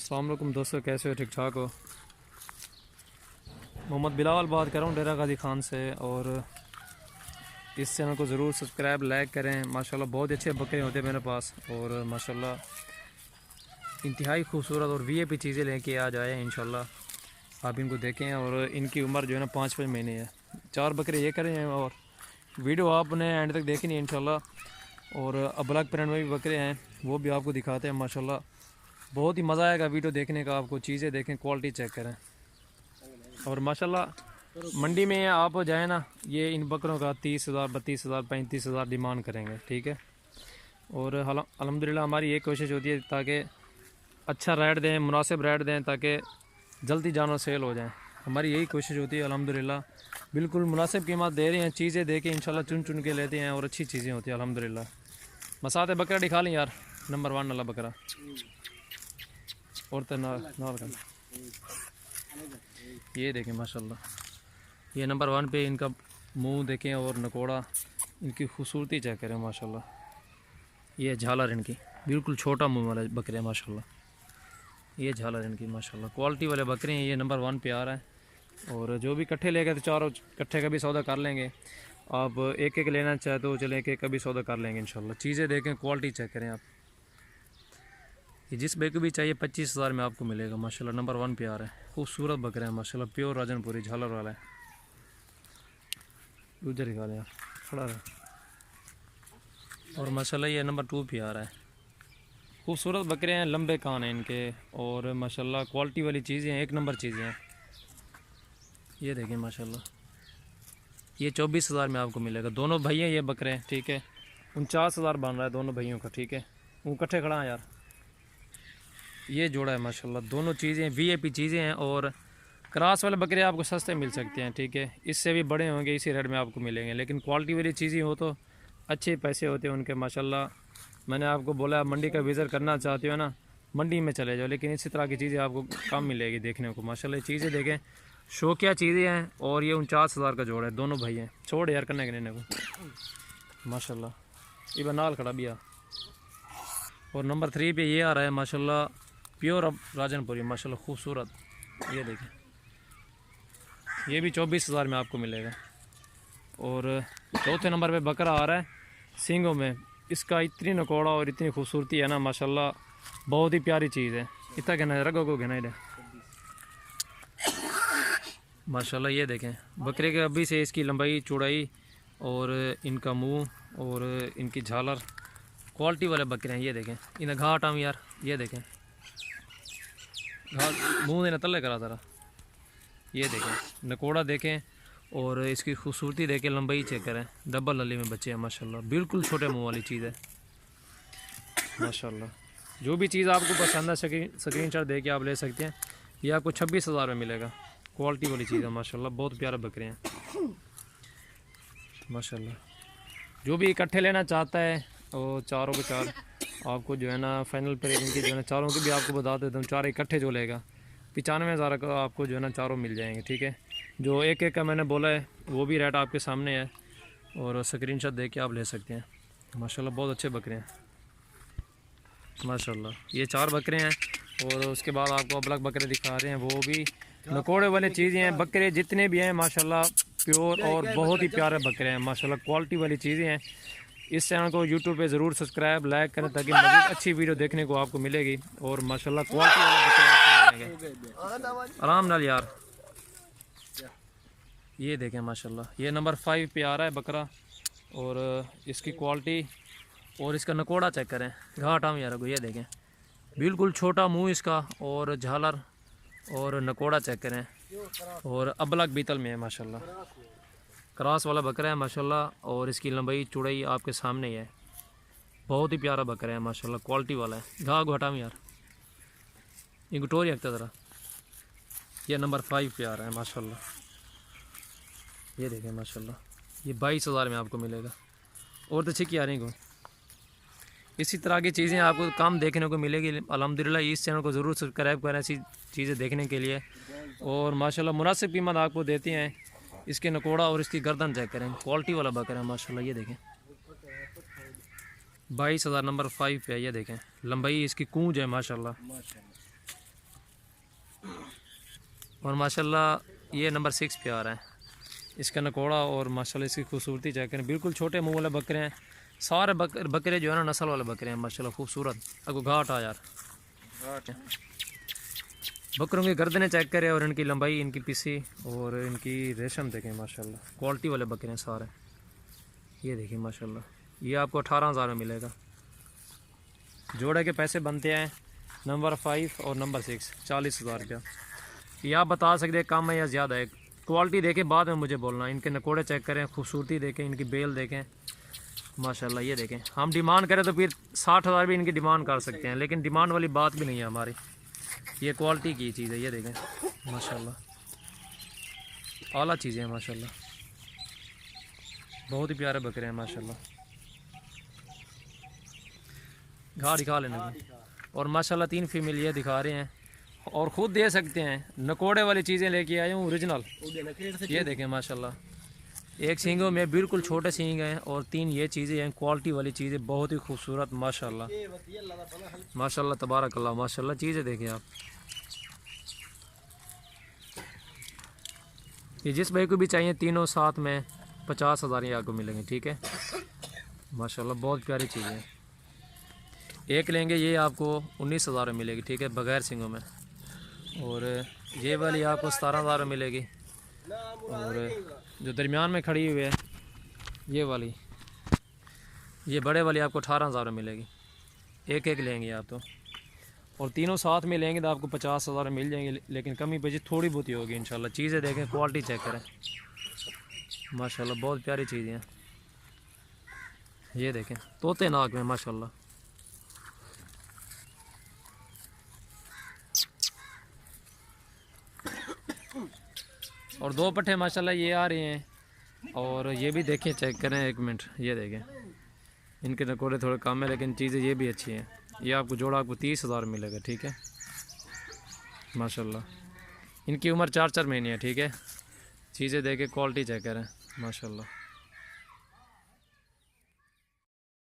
अस्सलाम वालेकुम दोस्तों, कैसे हो? ठीक ठाक हो? मोहम्मद बिलावल बात कर रहा हूँ डेरा गाजी खान से। और इस चैनल को ज़रूर सब्सक्राइब लाइक करें। माशाल्लाह बहुत अच्छे बकरे होते हैं मेरे पास, और माशाल्लाह इंतहाई खूबसूरत और वीआईपी चीज़ें लेके आ जाए इंशाल्लाह। आप इनको देखें, और इनकी उम्र जो है ना 5-5 महीने है। 4 बकरे ये करें हैं, और वीडियो आपने एंड तक देखनी है इंशाल्लाह। और अबलग प्रिंट में भी बकरे हैं, वो भी आपको दिखाते हैं। माशाल्लाह बहुत ही मज़ा आएगा वीडियो देखने का। आपको चीज़ें देखें, क्वालिटी चेक करें। और माशाल्लाह मंडी में आप जाए ना, ये इन बकरों का 30,000, 32,000, 35,000 डिमांड करेंगे, ठीक है। और अल्हम्दुलिल्लाह हमारी ये कोशिश होती है ताकि अच्छा रेट दें, मुनासिब रेट दें, ताकि जल्दी जानवर सेल हो जाएं। हमारी यही कोशिश होती है। अल्हम्दुलिल्लाह बिल्कुल मुनासिब कीमत दे रहे हैं। चीज़ें दे के इंशाल्लाह चुन चुन के लेते हैं, और अच्छी चीज़ें होती हैं अल्हम्दुलिल्लाह। मसाते बकरा दिखा लें यार, नंबर 1 वाला बकरा। और तो ये देखें माशाल्लाह, ये नंबर 1 पे इनका मुंह देखें, और नकोड़ा, इनकी खूबसूरती चेक करें माशाल्लाह। ये झालर इनकी बिल्कुल छोटा मुंह वाले बकरे हैं माशाल्लाह। ये झालर इनकी माशाल्लाह क्वालिटी वाले बकरे हैं। ये नंबर 1 पे आ रहा है। और जो भी इकट्ठे लेंगे तो चारों इकट्ठे का भी सौदा कर लेंगे। आप एक एक लेना चाहे तो चले, एक एक का भी सौदा कर लेंगे इंशाल्लाह। चीज़ें देखें, क्वालिटी चेक करें आप। ये जिस बकरे को भी चाहिए 25,000 में आपको मिलेगा माशाल्लाह। नंबर 1 पे आ रहा है। खूबसूरत बकरे हैं माशाल्लाह, प्योर राजनपुरी झालर वाला है। उधर ही यार खड़ा रहा। और माशाल्लाह ये नंबर 2 पे आ रहा है। खूबसूरत बकरे हैं, लंबे कान हैं इनके, और माशाल्लाह क्वालिटी वाली चीज़ें हैं, एक नंबर चीज़ें हैं। ये देखें माशाल्लाह, ये 24,000 में आपको मिलेगा। दोनों भाई हैं ये बकरे हैं, ठीक है। 49,000 बन रहा है दोनों भाइयों का, ठीक है। वो इकट्ठे खड़ा है यार। ये जोड़ा है माशाल्लाह। दोनों चीज़ें वीआईपी चीज़ें हैं, और क्रॉस वाले बकरे आपको सस्ते मिल सकते हैं, ठीक है। इससे भी बड़े होंगे इसी रेट में आपको मिलेंगे, लेकिन क्वालिटी वाली चीज़ें हो तो अच्छे पैसे होते हैं उनके माशाल्लाह। मैंने आपको बोला मंडी का विज़िट करना चाहते हो ना, मंडी में चले जाओ, लेकिन इसी तरह की चीज़ें आपको कम मिलेगी देखने को माशाल्लाह। चीज़ें देखें, शौकिया चीज़ें हैं। और ये 49,000 का जोड़ है, दोनों भाई हैं। छोड़ यार करने के को माशाल्लाह। ये बनाल खड़ा भी आ। और नंबर 3 पे ये आ रहा है माशाल्लाह, प्योर अब राजनपुरी माशाल्लाह खूबसूरत। ये देखें, ये भी 24,000 में आपको मिलेगा। और चौथे नंबर पे बकरा आ रहा है सींगों में। इसका इतनी नकोड़ा और इतनी खूबसूरती है ना माशाल्लाह, बहुत ही प्यारी चीज़ है। इतना कहना है, रगो को कहना है माशाल्लाह। ये देखें बकरे के अभी से इसकी लंबाई, चौड़ाई, और इनका मुंह, और इनकी झालर, क्वालिटी वाले बकरे हैं। ये देखें इन्हें घाट हम यार, ये देखें घाट मुँह देना तले करा जरा। ये देखें नकोड़ा देखें, और इसकी खूबसूरती देखें, लंबाई चेक करें। डबल नली में बच्चे हैं माशाल्लाह, बिल्कुल छोटे मुंह वाली चीज़ है माशाल्लाह। जो भी चीज़ आपको पसंद है स्क्रीनशॉट दे के आप ले सकते हैं। ये आपको 26,000 में मिलेगा। क्वालिटी वाली चीज़ है माशाल्लाह, बहुत प्यारे बकरे हैं माशाल्लाह। जो भी इकट्ठे लेना चाहता है, और चारों के चार आपको जो है ना फाइनल पर इनकी जो है ना चारों की भी आपको बता देता हूँ। 4 इकट्ठे जो लेगा 95,000 का आपको जो है ना चारों मिल जाएंगे, ठीक है। जो एक एक का मैंने बोला है वो भी रेट आपके सामने है, और स्क्रीनशॉट दे के आप ले सकते हैं माशाल्लाह। बहुत अच्छे बकरे हैं माशाल्लाह। ये 4 बकरे हैं, और उसके बाद आपको अबलग बकरे दिखा रहे हैं, वो भी नकोड़े वाले चीज़ें हैं। बकरे जितने भी हैं माशाल्लाह प्योर और बहुत ही प्यारे बकरे हैं माशाल्लाह, क्वालिटी वाली चीज़ें हैं। इस चैनल को यूट्यूब पे ज़रूर सब्सक्राइब लाइक करें, ताकि मज़ीद अच्छी वीडियो देखने को आपको मिलेगी। और माशाल्लाह क्वालिटी वाले बकरे आपको मिलेंगे आराम नाल यार। ये देखें माशाल्लाह, ये नंबर 5 पे आ रहा है बकरा। और इसकी क्वालिटी और इसका नकोड़ा चेक करें, घाट हम यार को। ये देखें बिल्कुल छोटा मुंह इसका, और झालर, और नकोड़ा चेक करें। और अबलग बीतल में है माशाल्लाह, क्रॉस वाला बकरा है माशाल्लाह। और इसकी लंबाई चौड़ाई आपके सामने ही है। बहुत ही प्यारा बकरा है माशाल्लाह, क्वालिटी वाला है। घा घटा में यार, ये गुटोरी रखता ज़रा। ये नंबर 5 पे आ रहा है माशाल्लाह। ये देखें माशाल्लाह, ये 22,000 में आपको मिलेगा। और तो छिकी आ रही को इसी तरह की चीज़ें आपको कम देखने को मिलेगी अल्हम्दुलिल्लाह। इस चैनल को ज़रूर सब्सक्राइब करें ऐसी चीज़ें देखने के लिए। और माशाल्लाह मुनासिब कीमत आपको देती हैं। इसके नकोड़ा और इसकी गर्दन चेक करें, क्वालिटी वाला बकरा है माशाल्लाह। ये देखें 22,000 नंबर 5 पे है। ये देखें लंबाई इसकी कूंज है माशाल्लाह। और माशाल्लाह ये नंबर 6 पे आ रहा है। इसका नकोड़ा और माशाल्लाह इसकी खूबसूरती चेक करें, बिल्कुल छोटे मुँह वाले बकरे हैं सारे। बकरे जो है ना नस्ल वाले बकरे हैं माशाल्लाह खूबसूरत। अगो घाट आ यार, बकरों की गर्दनें चेक करें और इनकी लंबाई, इनकी पीसी और इनकी रेशम देखें माशाल्लाह। क्वालिटी वाले बकरे हैं सारे। ये देखिए माशाल्लाह, ये आपको 18,000 में मिलेगा। जोड़े के पैसे बनते हैं नंबर 5 और नंबर 6 40,000 रुपया। ये आप बता सकते हैं कम है या ज़्यादा है। क्वालिटी देखें बाद में मुझे बोलना। इनके नकोड़े चेक करें, खूबसूरती देखें, इनकी बेल देखें माशाल्लाह। ये देखें, हम डिमांड करें तो फिर 60,000 भी इनकी डिमांड कर सकते हैं, लेकिन डिमांड वाली बात भी नहीं है हमारी। ये क्वालिटी की चीज़ है। ये देखें माशाल्लाह, आला चीज़ें हैं माशाल्लाह। बहुत ही प्यारे बकरे हैं माशाल्लाह। घाट दिखा लेने और माशाल्लाह 3 फीमेल ये दिखा रहे हैं और ख़ुद दे सकते हैं। नकोड़े वाली चीज़ें लेके आए हूँ ओरिजिनल। ये देखें माशाल्लाह, एक सींगों में बिल्कुल छोटे सींग हैं और 3 ये चीज़ें हैं। क्वालिटी वाली चीज़ें बहुत ही खूबसूरत माशाल्लाह माशाल्लाह तबारक अल्लाह माशाल्लाह। चीज़ें देखें आप। ये जिस भाई को भी चाहिए तीनों साथ में 50,000 ही आपको मिलेंगे, ठीक है माशाल्लाह। बहुत प्यारी चीज़ें हैं। एक लेंगे ये आपको 19,000 में मिलेगी, ठीक है, बगैर सिंगों में। और ये वाली आपको 17,000 में मिलेगी। और जो दरमियान में खड़ी हुई है ये वाली, ये बड़े वाली आपको 18,000 में मिलेगी। एक एक लेंगे आप तो, और तीनों साथ में लेंगे तो आपको 50,000 मिल जाएंगे, लेकिन कमी पेशी थोड़ी बहुत ही होगी इंशाल्लाह। चीज़ें देखें, क्वालिटी चेक करें माशाल्लाह। बहुत प्यारी चीज़ें हैं। ये देखें तोते नाक में माशाल्लाह। और 2 पट्ठे माशाल्लाह ये आ रहे हैं। और ये भी देखें, चेक करें, एक मिनट। ये देखें, इनके नकोड़े थोड़े कम है लेकिन चीज़ें ये भी अच्छी हैं। ये आपको जोड़ा आपको 30,000 मिलेगा, ठीक है माशाल्लाह। इनकी उम्र 4-4 महीने है, ठीक है। चीज़ें देखें, क्वालिटी चेक करें माशाल्लाह।